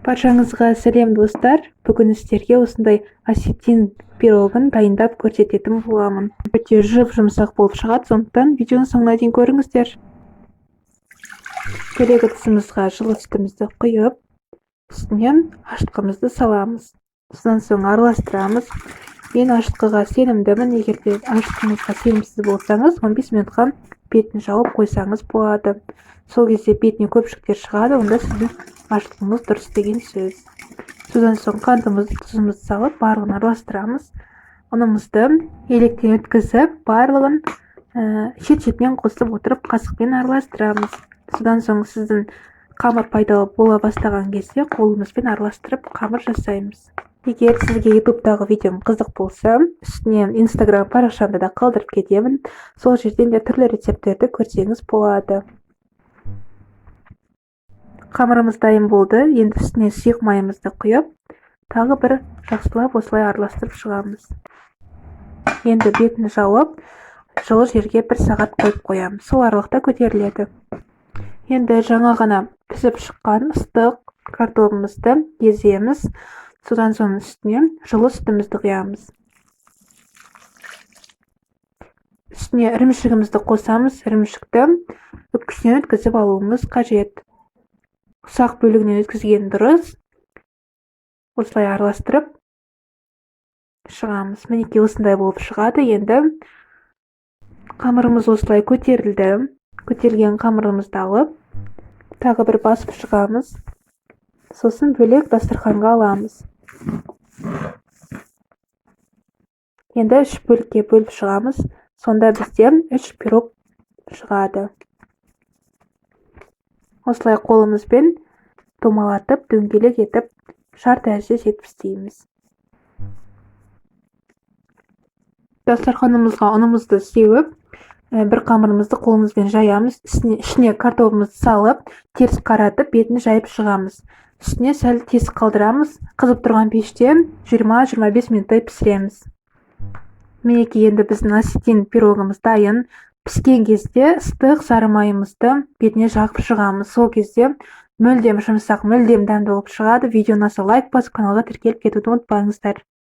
Баршаңызға сәлем достар. Бүгін сіздерге осындай осетин пирогын дайындап көрсететін боламын. Өте жұмсақ болып шығады, сондықтан видеоны соңына дейін көріңіздер. Келесі ыдысымызға жылы сүтімізді құйып, үстіне ашытқымызды саламыз. Содан соң араластырамыз. Мен ашытқыға сенімдімін. Егер де ашытқыңызға сенімсіз болсаңыз, 15 минутқа бетін жауып қойсаңыз болады. Сол кезде бетіне көпшіктер шығады, онда сіздің ашытқыңыз дұрыс деген сөз. Содан соң қантымызды, тұзымызды салып, барлығын араластырамыз. Ұнымызды електен өткізіп, барлығын шет-шетінен қосып отырып, қасықпен араластырамыз. Содан соң сіздің қамыр пайдалы бола бастаған кезде қолымызбен араластырып қамыр жасаймыз. Егер сізге ютубтағы видеом қызық болса, үстіне инстаграм парақшамда да қалдырып кетемін. Сол жерден де түрлі рецепттерді көрсеңіз болады. Қамырымыз дайын болды. Енді үстіне сұйық майымызды құйып, тағы бір жақсылап осылай араластырып шығамыз. Енді бетін жауып, жылы жерге 1 сағат қойып қоямыз. Сол аралықта көтеріледі. Енді жаңа ғана пісіп шыққан ыстық картоплымызды еземіз. Содан соң үстіне жылы сүтімізді құямыз. Үстіне ірімшігімізді қосамыз. Ірімшікті өткіштен өткізіп алуымыз қажет. Ұсақ бөлігінен өткізген дұрыс. Осылай араластырып шығамыз. Мінекей осындай болып шығады. Енді қамырымыз осылай көтерілді. Көтерілген қамырымызды алып, тағы бір басып шығамыз. Сосын бөлек дастарханға аламыз. Енді 3 бөлікке бөліп шығамыз. Сонда бізде 3 пирог шығады. Осылай қолымызбен домалатып, дөңгелек етіп, шар тәріздес етіп істейміз. Дастарханымызға ұнымызды сеуіп, бір қамырымызды қолымызбен жаямыз. Ішіне картоплымызды салып, теріс қаратып, бетін жайып шығамыз. Үстіне сәл тесік қалдырамыз. Қызып тұрған пеште 20-25 минуттай пісіреміз. Мінекей енді біздің осетин пирогымыз дайын. Піскен кезде ыстық сары майымызды бетіне жағып шығамыз. Сол кезде мүлдем жұмсақ, мүлдем дәмді болып шығады. Видеоны лайк басып, каналға тіркеліп кетуді ұмытпаңыздар.